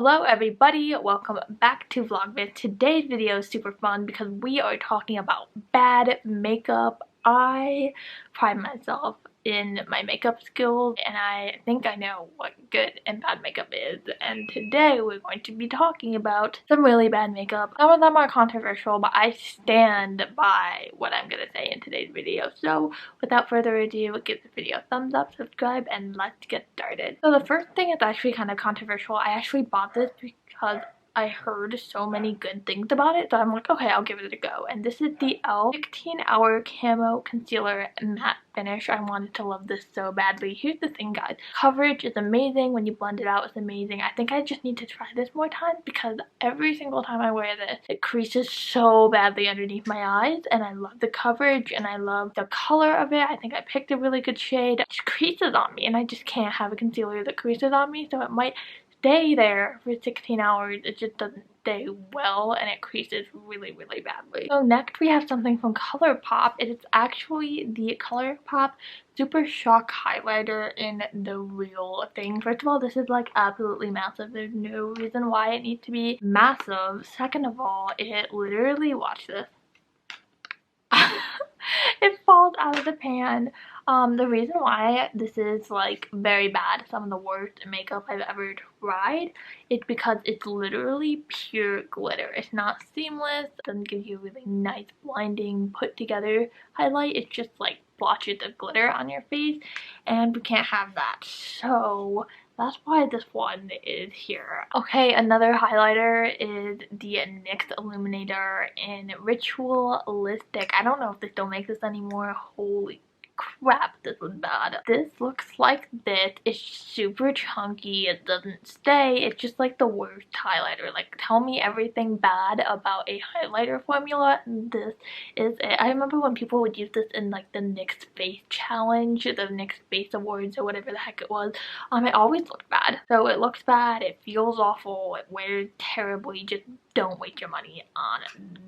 Hello everybody, welcome back to Vlogmas. Today's video is super fun because we are talking about bad makeup. I pride myself in my makeup skills and I think I know what good and bad makeup is, and today we're going to be talking about some really bad makeup. Some of them are controversial, but I stand by what I'm gonna say in today's video. So without further ado, give the video a thumbs up, subscribe, and let's get started. So the first thing is actually kind of controversial. I actually bought this because I heard so many good things about it, so I'm like, okay, I'll give it a go. And this is the e.l.f. 16-Hour Camo Concealer Matte Finish. I wanted to love this so badly. Here's the thing, guys. Coverage is amazing. When you blend it out, it's amazing. I think I just need to try this more times because every single time I wear this, it creases so badly underneath my eyes, and I love the coverage and I love the color of it. I think I picked a really good shade. It just creases on me, and I just can't have a concealer that creases on me, so it might stay there for 16 hours. It just doesn't stay well and it creases really badly. So next we have something from ColourPop. It is actually the ColourPop Super Shock Highlighter in the real thing. First of all, this is like absolutely massive. There's no reason why it needs to be massive. Second of all, it literally, watch this. It falls out of the pan. The reason why this is like very bad, some of the worst makeup I've ever tried, is because it's literally pure glitter. It's not seamless, it doesn't give you a really nice blinding put together highlight. It's just like blotches of glitter on your face, and we can't have that. So that's why this one is here. Okay, another highlighter is the NYX Illuminator in Ritual Lipstick. I don't know if they still make this anymore. Holy crap, this was bad. This looks like this. It's super chunky. It doesn't stay. It's just like the worst highlighter. Like, tell me everything bad about a highlighter formula, and this is it. I remember when people would use this in like the NYX Face Challenge, the NYX Face Awards, or whatever the heck it was. It always looked bad. So it looks bad. It feels awful. It wears terribly. Just don't waste your money on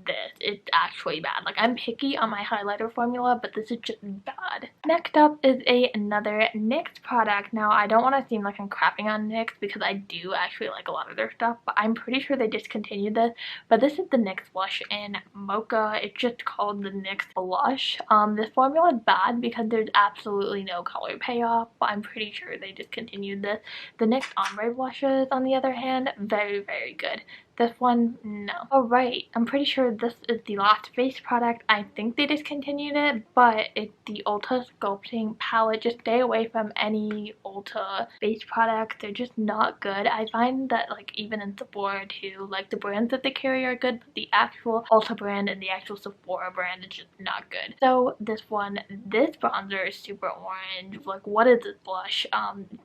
this. It's actually bad. Like, I'm picky on my highlighter formula, but this is just bad. Next up is another NYX product. Now, I don't want to seem like I'm crapping on NYX because I do actually like a lot of their stuff, but I'm pretty sure they discontinued this. But this is the NYX blush in Mocha. It's just called the NYX blush. This formula is bad because there's absolutely no color payoff, but I'm pretty sure they discontinued this. The NYX ombre blushes, on the other hand, very good. This one, no. Alright, I'm pretty sure this is the last face product. I think they discontinued it, but it's the Ulta Sculpting Palette. Just stay away from any Ulta face products. They're just not good. I find that, like, even in Sephora too, like, the brands that they carry are good, but the actual Ulta brand and the actual Sephora brand is just not good. So this one, this bronzer is super orange. Like, what is this blush?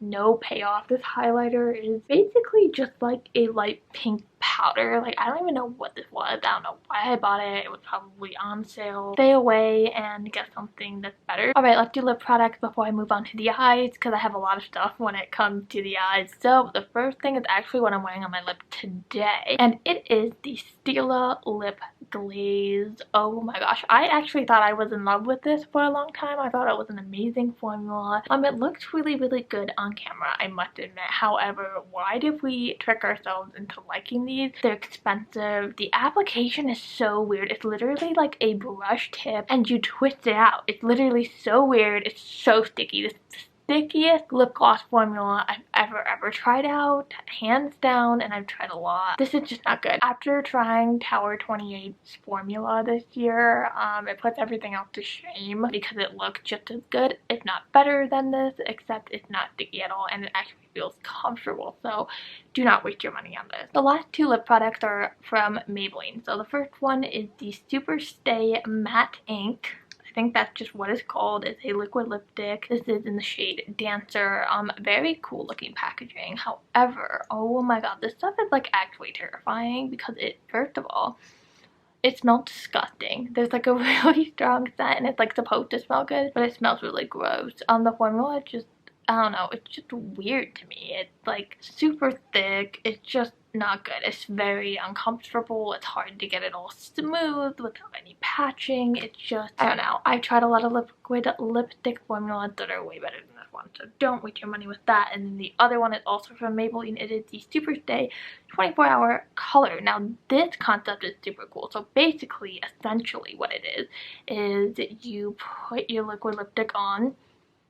No payoff. This highlighter is basically just like a light pink powder. Like, I don't even know what this was. I don't know why I bought it. It was probably on sale. Stay away and get something that's better. Alright, let's do lip products before I move on to the eyes, because I have a lot of stuff when it comes to the eyes. So the first thing is actually what I'm wearing on my lip today, and it is the Stila Lip Glaze. Oh my gosh, I actually thought I was in love with this for a long time. I thought it was an amazing formula. It looked really good on camera, I must admit. However, why did we trick ourselves into liking these? They're expensive. The application is so weird. It's literally like a brush tip and you twist it out. It's literally so weird. It's so sticky. This stickiest lip gloss formula I've ever tried out, hands down, and I've tried a lot. This is just not good. After trying Tower 28's formula this year, it puts everything else to shame because it looks just as good, if not better than this, except it's not sticky at all and it actually feels comfortable. So do not waste your money on this. The last two lip products are from Maybelline. So the first one is the Super Stay Matte Ink. I think that's just what it's called. It's a liquid lipstick. This is in the shade Dancer. Very cool looking packaging. However, oh my god, this stuff is like actually terrifying because it, first of all, it smells disgusting. There's like a really strong scent and it's like supposed to smell good, but it smells really gross. The formula just, I don't know, it's just weird to me. It's like super thick. It's just not good. It's very uncomfortable. It's hard to get it all smooth without any patching. It's just, I don't know. I tried a lot of liquid lipstick formulas that are way better than this one, so don't waste your money with that. And then the other one is also from Maybelline. It is the Super Stay 24-hour color. Now this concept is super cool. So basically, essentially what it is you put your liquid lipstick on.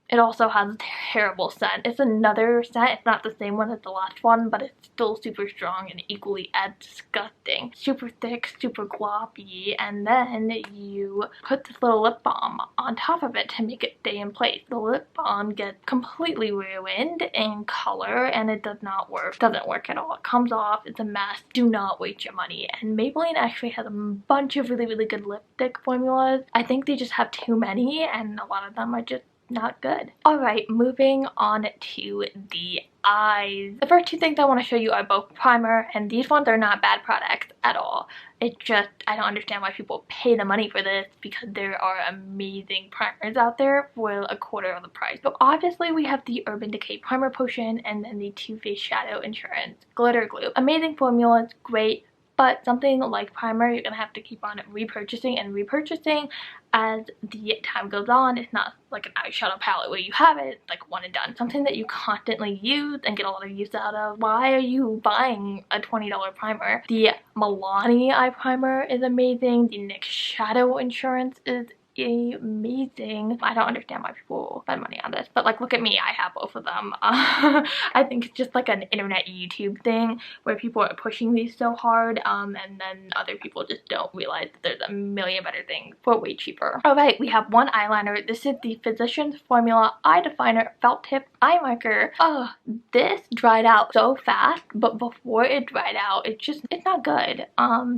It also has a terrible scent. It's another scent. It's not the same one as the last one, but it's still super strong and equally as disgusting. Super thick, super gloppy, and then you put this little lip balm on top of it to make it stay in place. The lip balm gets completely ruined in color and it does not work. It doesn't work at all. It comes off. It's a mess. Do not waste your money. And Maybelline actually has a bunch of really good lipstick formulas. I think they just have too many and a lot of them are just not good. Alright, moving on to the eyes. The first two things I want to show you are both primer, and these ones are not bad products at all. It's just, I don't understand why people pay the money for this because there are amazing primers out there for a quarter of the price. So obviously we have the Urban Decay Primer Potion and then the Too Faced Shadow Insurance Glitter Glue. Amazing formulas, great. But something like primer, you're going to have to keep on repurchasing and repurchasing as the time goes on. It's not like an eyeshadow palette where you have it, like one and done. Something that you constantly use and get a lot of use out of. Why are you buying a $20 primer? The Milani eye primer is amazing. The NYX Shadow Insurance is amazing. I don't understand why people spend money on this, but like look at me, I have both of them. I think it's just like an internet YouTube thing where people are pushing these so hard and then other people just don't realize that there's a million better things for way cheaper. Alright, we have one eyeliner. This is the Physicians Formula Eye Definer Felt Tip Eye Marker. Oh, this dried out so fast, but before it dried out, it's not good.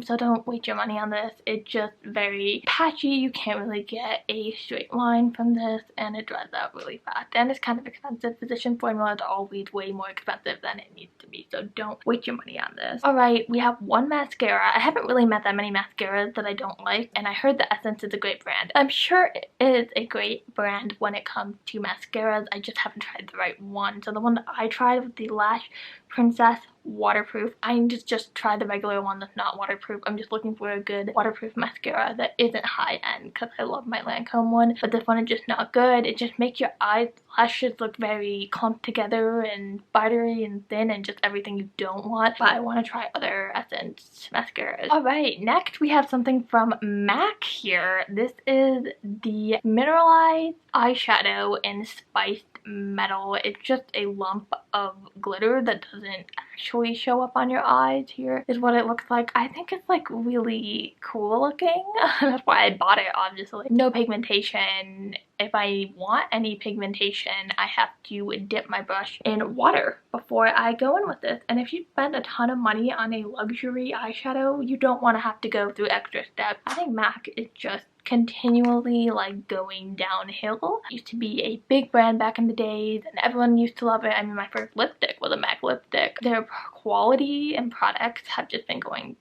So don't waste your money on this. It's just very patchy. You can't really get a straight line from this and it dries out really fast and it's kind of expensive. Physician formulas are always way more expensive than it needs to be, so don't waste your money on this. Alright, we have one mascara. I haven't really met that many mascaras that I don't like, and I heard that Essence is a great brand. I'm sure it is a great brand when it comes to mascaras. I just haven't tried the right one. So the one that I tried was the Lash Princess waterproof. I just try the regular one that's not waterproof. I'm just looking for a good waterproof mascara that isn't high end because I love my Lancome one, but this one is just not good. It just makes your eyelashes look very clumped together and spidery and thin and just everything you don't want, but I want to try other Essence mascaras. Alright, next we have something from MAC here. This is the Mineralized Eyeshadow in Spiced Metal. It's just a lump of glitter that doesn't actually show up on your eyes. Here is what it looks like. I think it's like really cool looking. That's why I bought it, obviously. No pigmentation. If I want any pigmentation, I have to dip my brush in water before I go in with this. And if you spend a ton of money on a luxury eyeshadow, you don't want to have to go through extra steps. I think MAC is just continually like going downhill. It used to be a big brand back in the days and everyone used to love it. I mean, my first lipstick was a MAC lipstick. Their quality and products have just been going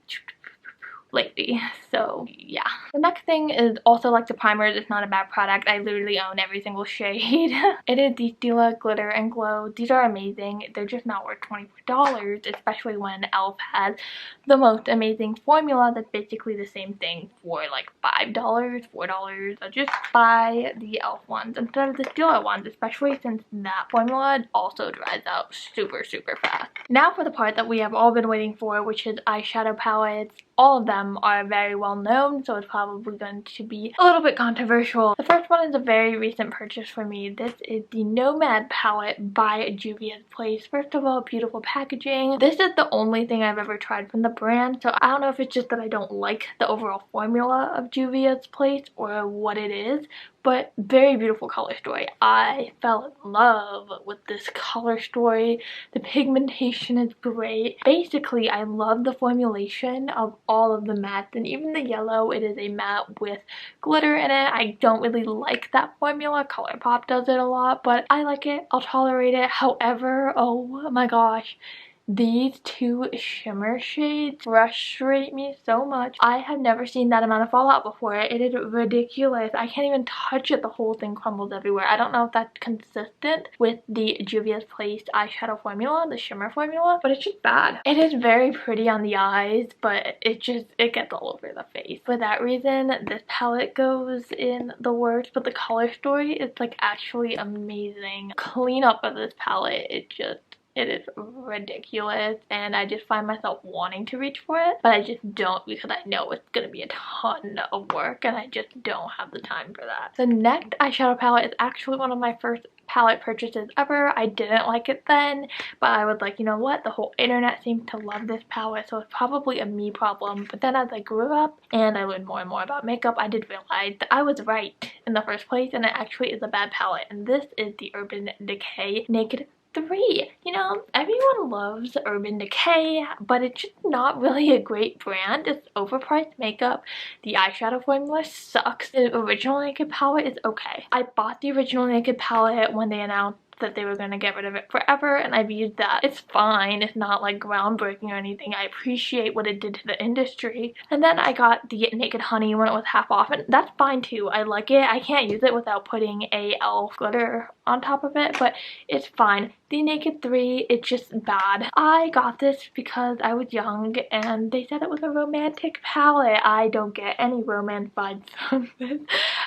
lately, so yeah. The next thing is also like the primers. It's not a bad product. I literally own every single shade. It is the Stila Glitter and Glow. These are amazing. They're just not worth $24, especially when e.l.f. has the most amazing formula that's basically the same thing for like $5, $4. So just buy the e.l.f. ones instead of the Stila ones, especially since that formula also dries out super fast. Now for the part that we have all been waiting for, which is eyeshadow palettes. All of them are very well known, so it's probably going to be a little bit controversial. The first one is a very recent purchase for me. This is the Nomad palette by Juvia's Place. First of all, beautiful packaging. This is the only thing I've ever tried from the brand, so I don't know if it's just that I don't like the overall formula of Juvia's Place or what it is, but very beautiful color story. I fell in love with this color story. The pigmentation is great. Basically, I love the formulation of all of the mattes, and even the yellow, it is a matte with glitter in it. I don't really like that formula. ColourPop does it a lot, but I like it. I'll tolerate it. However, oh my gosh, These two shimmer shades frustrate me so much. I have never seen that amount of fallout before. It is ridiculous. I can't even touch it. The whole thing crumbles everywhere. I don't know if that's consistent with the Juvia's Place eyeshadow formula, the shimmer formula, but it's just bad. It is very pretty on the eyes, but it gets all over the face. For that reason, this palette goes in the worst, but the color story is like actually amazing. Cleanup of this palette, it is ridiculous, and I just find myself wanting to reach for it, but I just don't because I know it's gonna be a ton of work and I just don't have the time for that. The next eyeshadow palette is actually one of my first palette purchases ever. I didn't like it then, but I was like, you know what, the whole internet seems to love this palette, so it's probably a me problem. But then as I grew up and I learned more and more about makeup, I did realize that I was right in the first place, and it actually is a bad palette, and this is the Urban Decay Naked 3. You know, everyone loves Urban Decay, but it's just not really a great brand. It's overpriced makeup. The eyeshadow formula sucks. The original Naked palette is okay. I bought the original Naked palette when they announced that they were going to get rid of it forever, and I've used that. It's fine. It's not like groundbreaking or anything. I appreciate what it did to the industry. And then I got the Naked Honey when it was half off, and that's fine too. I like it. I can't use it without putting a e.l.f. glitter on top of it, but it's fine. The Naked 3, it's just bad. I got this because I was young and they said it was a romantic palette. I don't get any romance vibes from this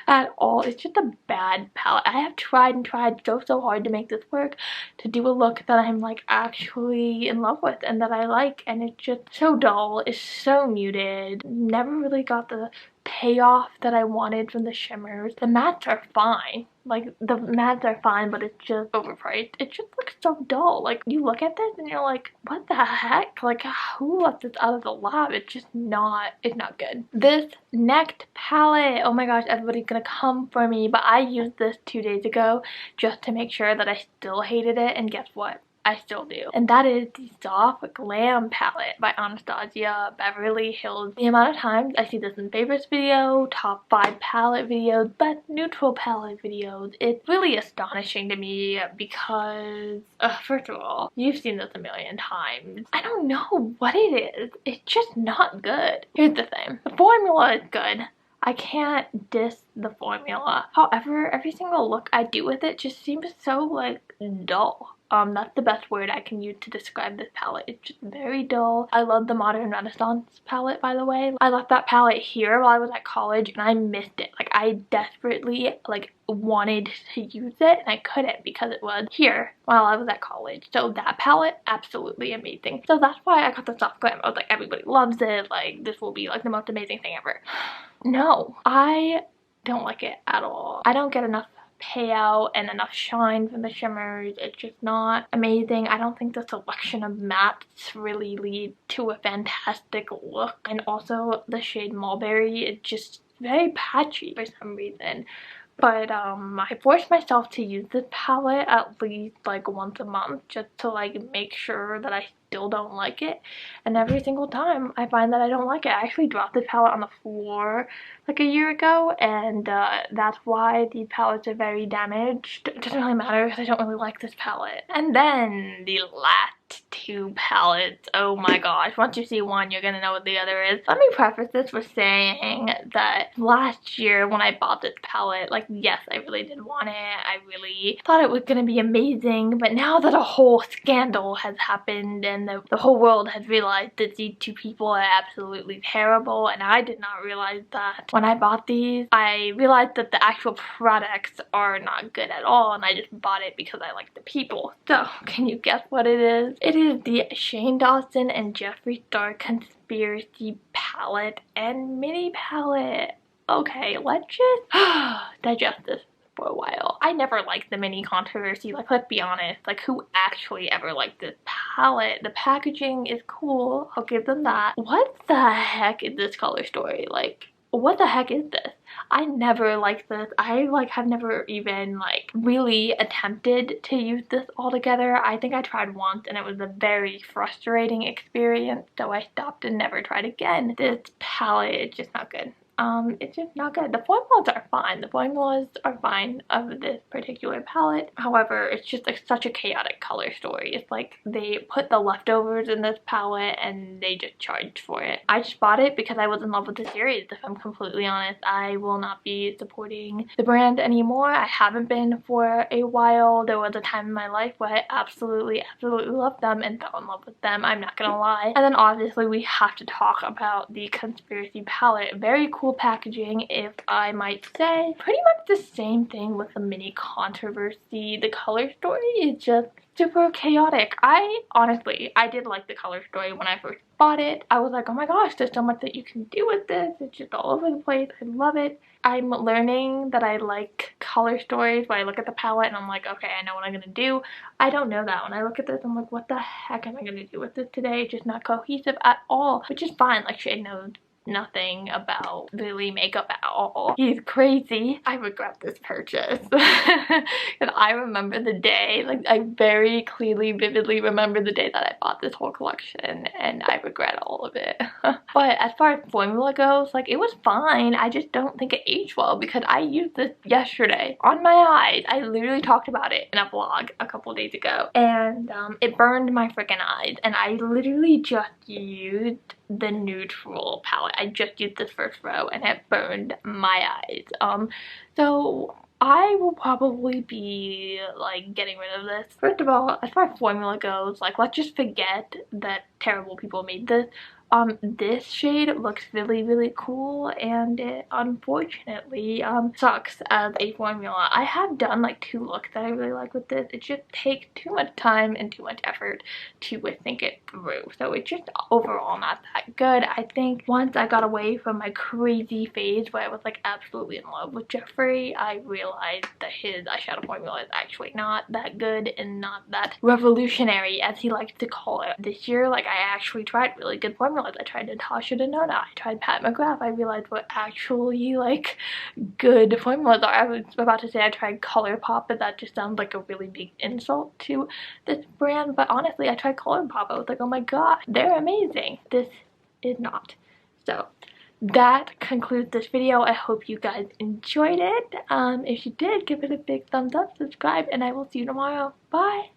at all. It's just a bad palette. I have tried and tried so hard to make this work, to do a look that I'm like actually in love with and that I like, and it's just so dull. It's so muted. Never really got the payoff that I wanted from the shimmers. The mattes are fine. Like, the mattes are fine, but it's just overpriced. It just looks so dull. Like, you look at this and you're like, what the heck? Like, who left this out of the lab? It's just not, it's not good. This next palette, oh my gosh, everybody's gonna come for me, but I used this 2 days ago just to make sure that I still hated it, and guess what? I still do. And that is the Soft Glam palette by Anastasia Beverly Hills. The amount of times I see this in favorites video, top 5 palette videos, best neutral palette videos, it's really astonishing to me because, first of all, you've seen this a million times. I don't know what it is. It's just not good. Here's the thing. The formula is good. I can't diss the formula. However, every single look I do with it just seems so, like, dull. That's the best word I can use to describe this palette. It's just very dull. I love the Modern Renaissance palette, by the way. I left that palette here while I was at college and I missed it. Like, I desperately, like, wanted to use it and I couldn't because it was here while I was at college. So that palette, absolutely amazing. So that's why I got the Soft Glam. I was like, everybody loves it. Like, this will be, like, the most amazing thing ever. No, I don't like it at all. I don't get enough payout and enough shine from the shimmers. It's just not amazing. I don't think the selection of mattes really lead to a fantastic look, and also the shade Mulberry is just very patchy for some reason. But I forced myself to use this palette at least like once a month just to like make sure that I still don't like it, and every single time I find that I don't like it. I actually dropped this palette on the floor like a year ago, and that's why the palettes are very damaged. It doesn't really matter because I don't really like this palette. And then the last 2 palettes, oh my gosh, once you see one you're gonna know what the other is. Let me preface this with saying that last year when I bought this palette, like, yes, I really did want it. I really thought it was gonna be amazing, but now that a whole scandal has happened and the whole world has realized that these 2 people are absolutely terrible, and I did not realize that when I bought these. I realized that the actual products are not good at all, and I just bought it because I like the people. So, can you guess what it is? It is the Shane Dawson and Jeffree Star Conspiracy palette and mini palette. Okay, let's just digest this for a while. I never liked the mini controversy. Like, let's be honest. Like, who actually ever liked this palette? The packaging is cool. I'll give them that. What the heck is this color story? Like, what the heck is this? I never liked this. I like have never even like really attempted to use this altogether. I think I tried once and it was a very frustrating experience, so I stopped and never tried again. This palette is just not good. it's just not good. The formulas are fine. The formulas are fine of this particular palette. However, it's just like such a chaotic color story. It's like they put the leftovers in this palette and they just charged for it. I just bought it because I was in love with the series, if I'm completely honest. I will not be supporting the brand anymore. I haven't been for a while. There was a time in my life where I absolutely loved them and fell in love with them. I'm not gonna lie. And then obviously we have to talk about the Conspiracy palette. Very cool packaging, if I might say. Pretty much the same thing with the mini controversy. The color story is just super chaotic. I did like the color story when I first bought it. I was like, oh my gosh, there's so much that you can do with this. It's just all over the place. I love it. I'm learning that I like color stories where I look at the palette and I'm like, okay, I know what I'm gonna do. I don't know that. When I look at this, I'm like, what the heck am I gonna do with this today? It's just not cohesive at all, which is fine. Like, Shade knows nothing about really makeup at all. He's crazy. I regret this purchase. And I remember the day, like I very clearly, vividly remember the day that I bought this whole collection, and I regret all of it. But as far as formula goes, like it was fine. I just don't think it aged well because I used this yesterday on my eyes. I literally talked about it in a vlog a couple days ago, and it burned my freaking eyes, and I literally just used the neutral palette. I just used this first row and it burned my eyes. So I will probably be like getting rid of this. First of all, as far as formula goes, like let's just forget that terrible people made this. This shade looks really cool, and it unfortunately sucks as a formula. I have done like 2 looks that I really like with this. It just takes too much time and too much effort to think it through, so it's just overall not that good. I think once I got away from my crazy phase where I was like absolutely in love with Jeffree, I realized that his eyeshadow formula is actually not that good and not that revolutionary as he likes to call it. This year, like I actually tried really good formulas. I tried Natasha Denona, I tried Pat McGrath. I realized what actually like good formulas are. I was about to say I tried ColourPop, but that just sounds like a really big insult to this brand. But honestly, I tried ColourPop. I was like, oh my god, they're amazing. This is not. So that concludes this video. I hope you guys enjoyed it. If you did, give it a big thumbs up, subscribe, and I will see you tomorrow. Bye!